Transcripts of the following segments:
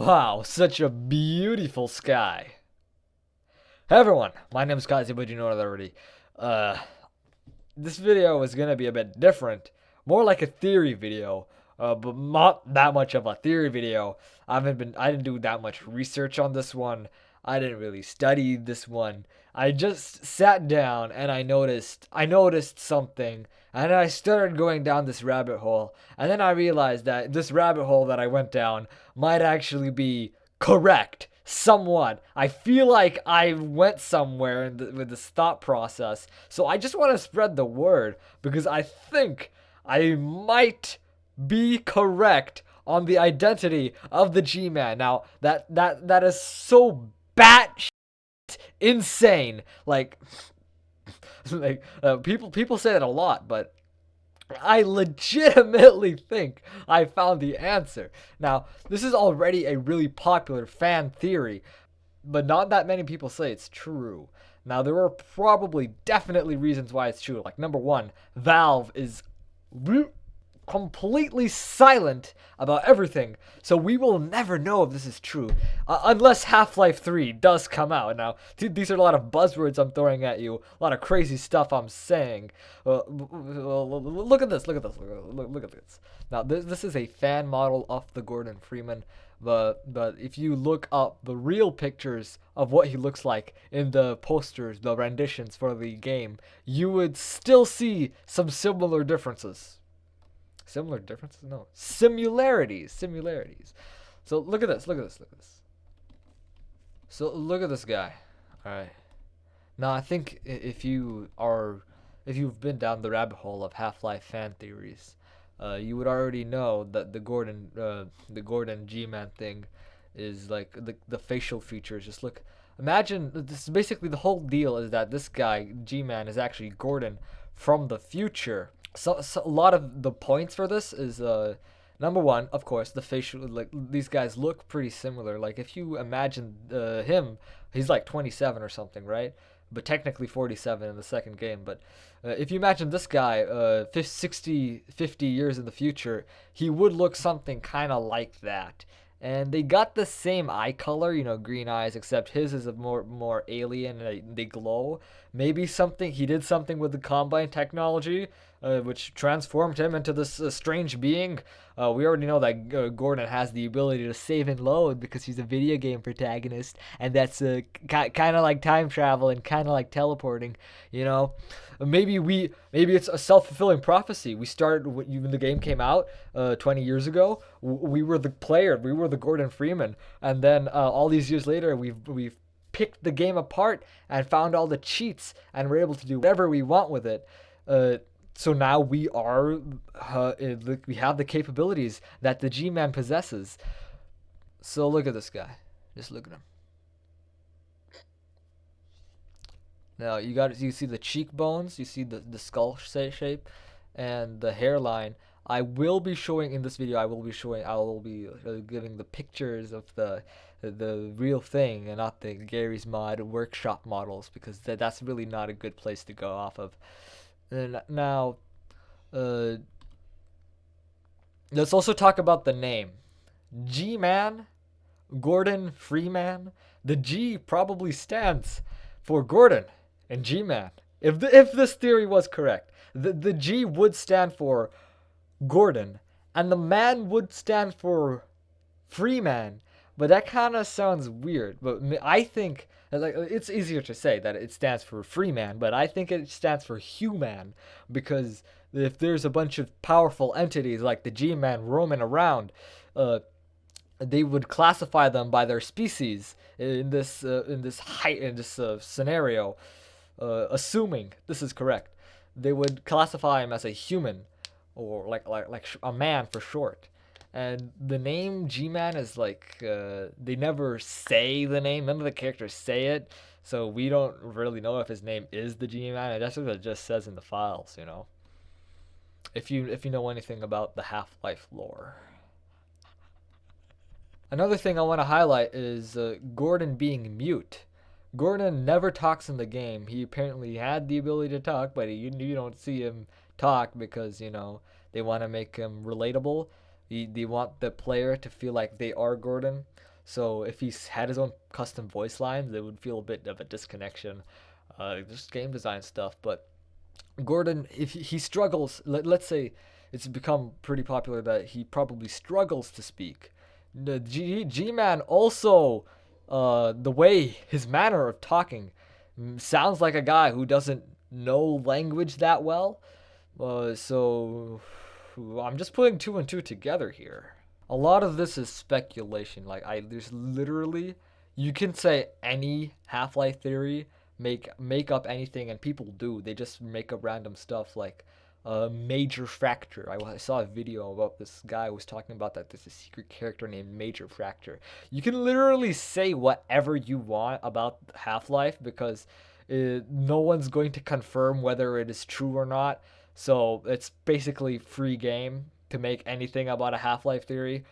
Wow, such a beautiful sky. Hey everyone, my name is Kazi, but you know that already. Uh, this video is gonna be a bit different, more like a theory video, but not that much of a theory video. I didn't do that much research on this one. I didn't really study this one. I just sat down and I noticed something, and I started going down this rabbit hole, and then I realized that this rabbit hole that I went down might actually be correct somewhat. I feel like I went somewhere with this thought process. So I just want to spread the word because I think I might be correct on the identity of the G-Man. Now, that is so bat insane. Like people say that a lot, but I legitimately think I found the answer. Now, this is already a really popular fan theory, but not that many people say it's true. Now, there are probably definitely reasons why it's true. Like, number one, Valve is completely silent about everything, so we will never know if this is true unless Half-Life 3 does come out. Now, these are a lot of buzzwords I'm throwing at you, a lot of crazy stuff I'm saying. Look at this, look at this, look at this. Now, this is a fan model of the Gordon Freeman, but if you look up the real pictures of what he looks like in the posters, the renditions for the game, you would still see some similar differences. Similar differences? No. Similarities. Similarities. So look at this. Look at this. Look at this. So look at this guy. Alright. Now I think if you've been down the rabbit hole of Half-Life fan theories, you would already know that the Gordon G-Man thing is like the facial features. Just look. Imagine this. Basically, the whole deal is that this guy G-Man is actually Gordon from the future. So a lot of the points for this is number one, of course, the facial. Like, these guys look pretty similar. Like, if you imagine him, he's like 27 or something, right? But technically 47 in the second game. But if you imagine this guy 50 years in the future, he would look something kind of like that. And they got the same eye color, green eyes, except his is a more alien and they glow. Maybe he did something with the Combine technology, which transformed him into this strange being. We already know that Gordon has the ability to save and load because he's a video game protagonist, and that's kind of like time travel and kind of like teleporting. Maybe it's a self-fulfilling prophecy. We started when the game came out 20 years ago. We were the player. We were the Gordon Freeman, and then all these years later, we've picked the game apart and found all the cheats, and we're able to do whatever we want with it. So now we have the capabilities that the G-Man possesses. So look at this guy. Just look at him. Now you see the cheekbones, you see the skull shape, and the hairline. I will be showing in this video. I will be giving the pictures of the real thing and not the Gary's Mod workshop models, because that's really not a good place to go off of. And now, let's also talk about the name. G-Man, Gordon Freeman. The G probably stands for Gordon and G-Man. If this theory was correct, the G would stand for Gordon, and the man would stand for Freeman. But that kind of sounds weird. But I think it's easier to say that it stands for Freeman, but I think it stands for human, because if there's a bunch of powerful entities like the G-Man roaming around, they would classify them by their species in this scenario. Assuming this is correct, they would classify him as a human, or like a man for short. And the name G-Man is like, they never say the name. None of the characters say it. So we don't really know if his name is the G-Man. That's what it just says in the files, If you know anything about the Half-Life lore. Another thing I want to highlight is Gordon being mute. Gordon never talks in the game. He apparently had the ability to talk, but you don't see him talk because, they want to make him relatable. They want the player to feel like they are Gordon. So if he's had his own custom voice lines, it would feel a bit of a disconnection. Just game design stuff. But Gordon, if he struggles, let's say it's become pretty popular that he probably struggles to speak. The G-Man also, the way his manner of talking sounds like a guy who doesn't know language that well. So I'm just putting two and two together here. A lot of this is speculation. Like there's literally, you can say any Half-Life theory, make up anything, and people do. They just make up random stuff like a Major Fracture. I saw a video about this guy who was talking about that there's a secret character named Major Fracture. You can literally say whatever you want about Half-Life because no one's going to confirm whether it is true or not. So it's basically free game to make anything about a Half-Life theory.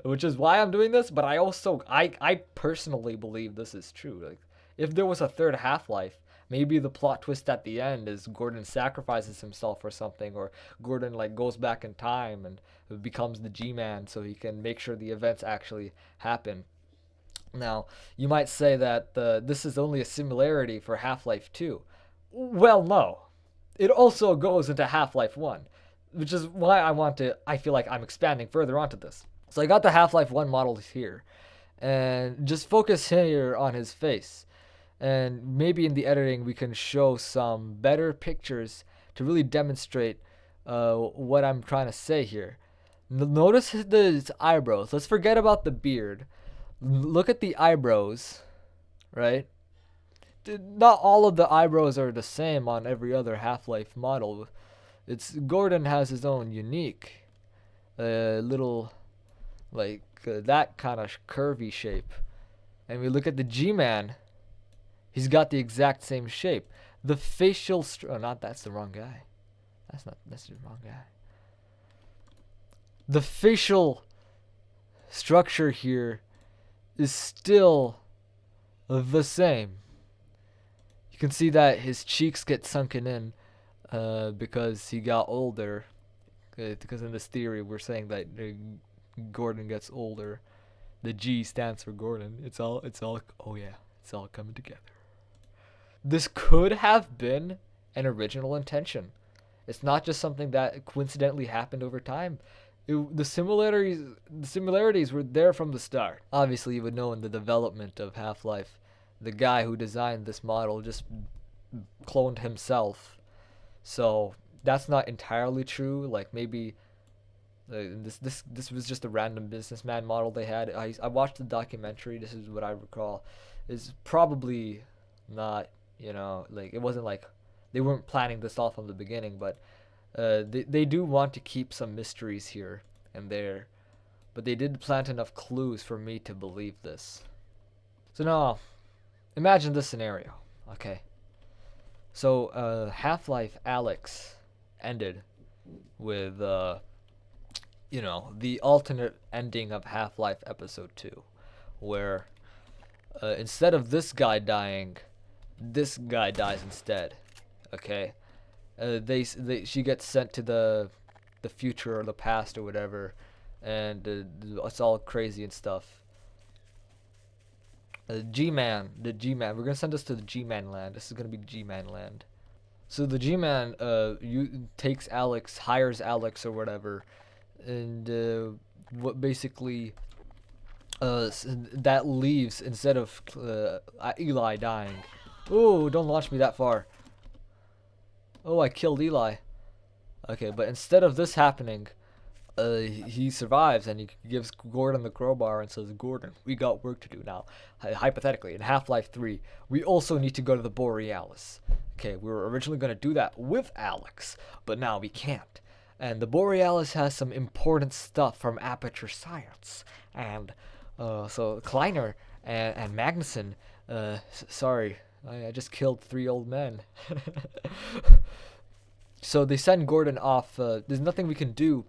Which is why I'm doing this, but I personally believe this is true. Like if there was a third Half-Life, maybe the plot twist at the end is Gordon sacrifices himself or something, or Gordon like goes back in time and becomes the G-Man so he can make sure the events actually happen. Now, you might say that this is only a similarity for Half-Life 2. Well, no. It also goes into Half-Life 1, which is why I feel like I'm expanding further onto this. So I got the Half-Life 1 models here, and just focus here on his face. And maybe in the editing we can show some better pictures to really demonstrate what I'm trying to say here. Notice his eyebrows. Let's forget about the beard. Look at the eyebrows, right? Not all of the eyebrows are the same on every other Half-Life model. Gordon has his own unique little like that kind of curvy shape. And we look at the G-Man. He's got the exact same shape. The facial that's the wrong guy. That's the wrong guy. The facial structure here is still the same. You can see that his cheeks get sunken in because he got older. Because in this theory we're saying that Gordon gets older. The G stands for Gordon. It's all coming together. This could have been an original intention. It's not just something that coincidentally happened over time. The similarities were there from the start. Obviously, you would know in the development of Half-Life, the guy who designed this model just cloned himself. So that's not entirely true. Like maybe this was just a random businessman model they had. I watched the documentary. This is what I recall. Is probably not. Like it wasn't like they weren't planning this all from the beginning, but they do want to keep some mysteries here and there, but they did plant enough clues for me to believe this. So now, imagine this scenario, okay? So Half-Life Alyx ended with the alternate ending of Half-Life Episode 2, where instead of this guy dying, this guy dies instead. Okay, she gets sent to the future or the past or whatever, and it's all crazy and stuff. G-Man, we're gonna send us to the G-Man land. This is gonna be G-Man land. So the G-Man takes Alyx, hires Alyx or whatever, and what basically that leaves, instead of Eli dying. Oh, don't launch me that far. Oh, I killed Eli. Okay, but instead of this happening, he survives and he gives Gordon the crowbar and says, Gordon, we got work to do now. Hypothetically, in Half-Life 3, we also need to go to the Borealis. Okay, we were originally going to do that with Alyx, but now we can't. And the Borealis has some important stuff from Aperture Science. And so Kleiner and Magnuson, sorry, I just killed 3 old men. So they send Gordon off. There's nothing we can do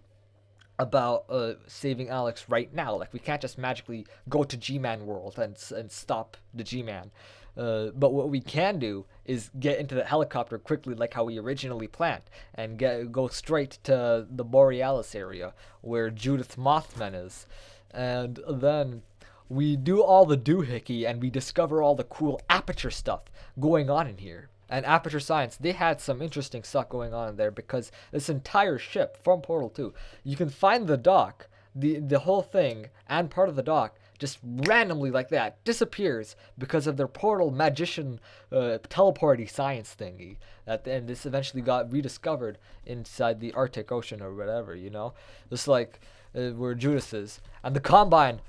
about saving Alyx right now. Like, we can't just magically go to G-Man world and stop the G-Man. But what we can do is get into the helicopter quickly, like how we originally planned, and go straight to the Borealis area where Judith Mothman is. And then we do all the doohickey and we discover all the cool aperture stuff going on in here. And Aperture Science, they had some interesting stuff going on in there because this entire ship from Portal 2, you can find the dock, the whole thing, and part of the dock just randomly like that disappears because of their portal magician teleporty science thingy. And this eventually got rediscovered inside the Arctic Ocean or whatever, you know? Just like where Judas is. And the Combine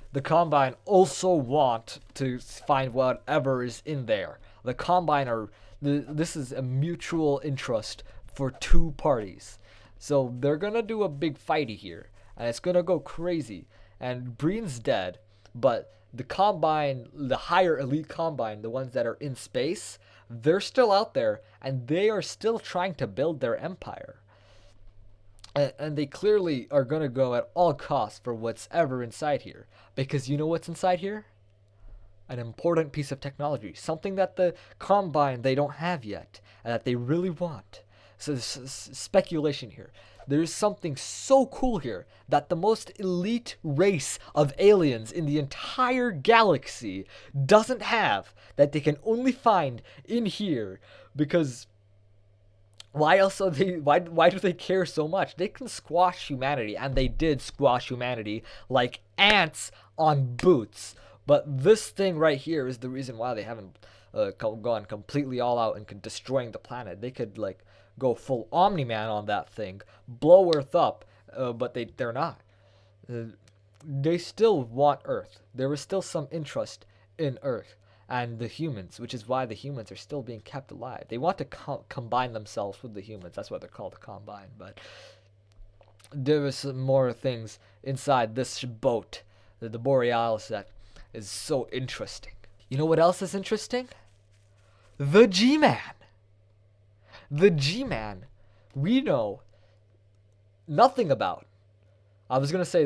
also want to find whatever is in there. The Combine are, this is a mutual interest for two parties. So they're gonna do a big fighty here. And it's gonna go crazy. And Breen's dead, but the Combine, the higher elite Combine, the ones that are in space, they're still out there, and they are still trying to build their empire. And they clearly are going to go at all costs for what's ever inside here. Because you know what's inside here? An important piece of technology. Something that the Combine, they don't have yet, and that they really want. So there's speculation here. There's something so cool here that the most elite race of aliens in the entire galaxy doesn't have, that they can only find in here. Because why else are they, why do they care so much? They can squash humanity, and they did squash humanity like ants on boots. But this thing right here is the reason why they haven't gone completely all out and destroying the planet. They could like go full Omni-Man on that thing, blow Earth up, but they're not. They still want Earth. There is still some interest in Earth and the humans, which is why the humans are still being kept alive. They want to combine themselves with the humans. That's why they're called the Combine. But there is some more things inside this boat, the Borealis, that is so interesting. You know what else is interesting? The G-Man. The G-Man, we know nothing about. I was gonna say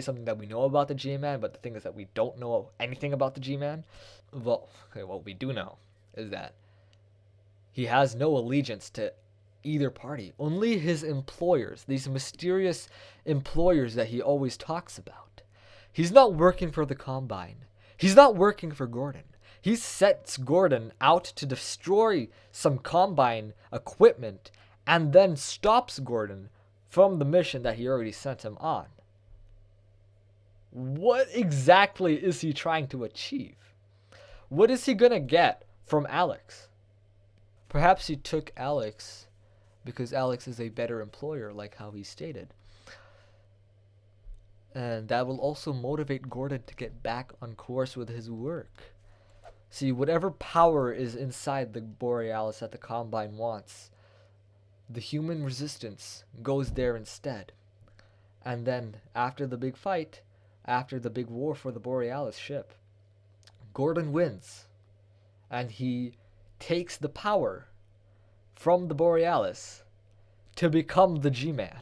something that we know about the G-Man, but the thing is that we don't know anything about the G-Man. Well, okay, what we do know is that he has no allegiance to either party. Only his employers, these mysterious employers that he always talks about. He's not working for the Combine. He's not working for Gordon. He sets Gordon out to destroy some Combine equipment and then stops Gordon from the mission that he already sent him on. What exactly is he trying to achieve? What is he gonna get from Alex? Perhaps he took Alex because Alex is a better employer, like how he stated. And that will also motivate Gordon to get back on course with his work. See, whatever power is inside the Borealis that the Combine wants, the human resistance goes there instead. And then, after the big fight, after the big war for the Borealis ship, Gordon wins. And he takes the power from the Borealis to become the G-Man.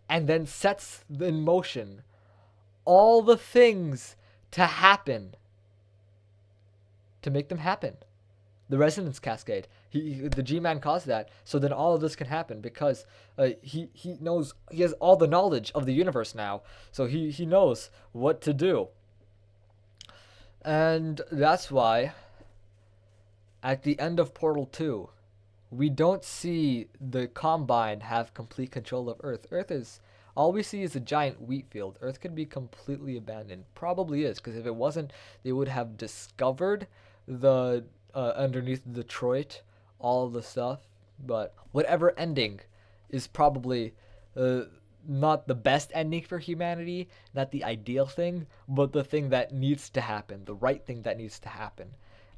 And then sets in motion all the things to happen, to make them happen. The resonance cascade. The G-Man caused that, so then all of this can happen because he knows, he has all the knowledge of the universe now, so he knows what to do. And that's why at the end of Portal 2, we don't see the Combine have complete control of Earth. All we see is a giant wheat field. Earth could be completely abandoned. Probably is, because if it wasn't, they would have discovered the underneath Detroit, all of the stuff. But whatever ending is probably not the best ending for humanity, not the ideal thing, but the thing that needs to happen, the right thing that needs to happen.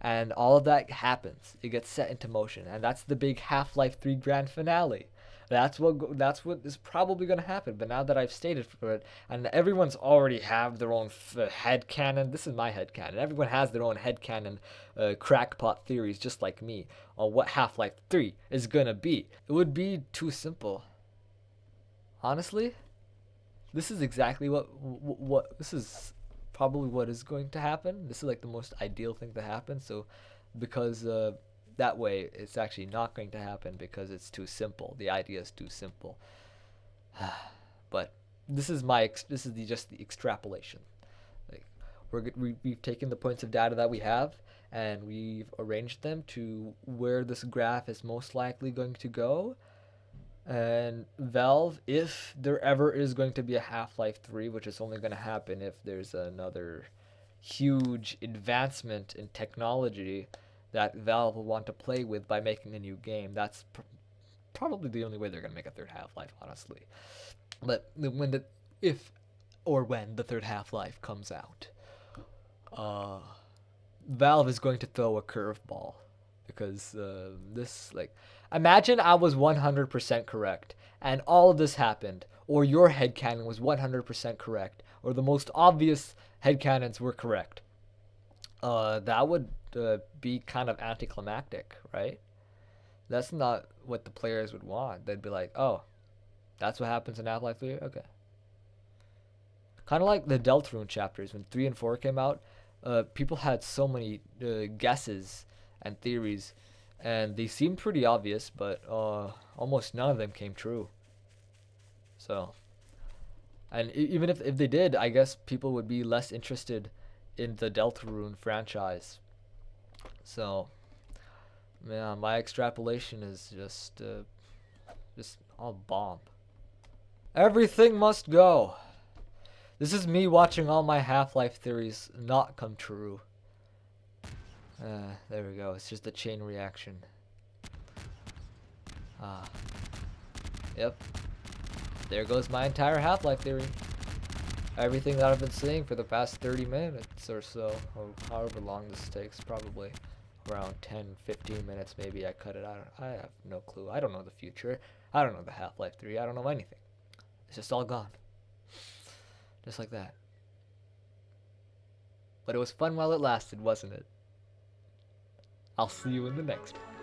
And all of that happens. It gets set into motion, and that's the big Half-Life 3 grand finale. That's what is probably going to happen. But now that I've stated for it, and everyone's already have their own headcanon. This is my headcanon. Everyone has their own headcanon crackpot theories, just like me, on what Half-Life 3 is going to be. It would be too simple. Honestly, this is exactly what this is probably what is going to happen. This is like the most ideal thing to happen. So, because that way it's actually not going to happen because it's too simple. The idea is too simple. But this is just the extrapolation. Like we've taken the points of data that we have, and we've arranged them to where this graph is most likely going to go. And Valve, if there ever is going to be a Half-Life 3, which is only going to happen if there's another huge advancement in technology that Valve will want to play with by making a new game, that's probably the only way they're going to make a third Half-Life, honestly. But when the third Half-Life comes out, Valve is going to throw a curveball. Because imagine I was 100% correct, and all of this happened, or your headcanon was 100% correct, or the most obvious headcanons were correct. That would be kind of anticlimactic, right? That's not what the players would want. They'd be like, oh, that's what happens in Half-Life 3? Okay. Kind of like the Deltarune chapters. When 3 and 4 came out, people had so many guesses and theories, and they seemed pretty obvious, but almost none of them came true. So, and even if they did, I guess people would be less interested in the Deltarune franchise. So, yeah, my extrapolation is just all bomb. Everything must go. This is me watching all my Half-Life theories not come true. There we go. It's just a chain reaction. Yep. There goes my entire Half-Life theory. Everything that I've been saying for the past 30 minutes or so, or however long this takes, probably around 10, 15 minutes maybe. I cut it out. I have no clue. I don't know the future. I don't know the Half-Life 3. I don't know anything. It's just all gone. Just like that. But it was fun while it lasted, wasn't it? I'll see you in the next one.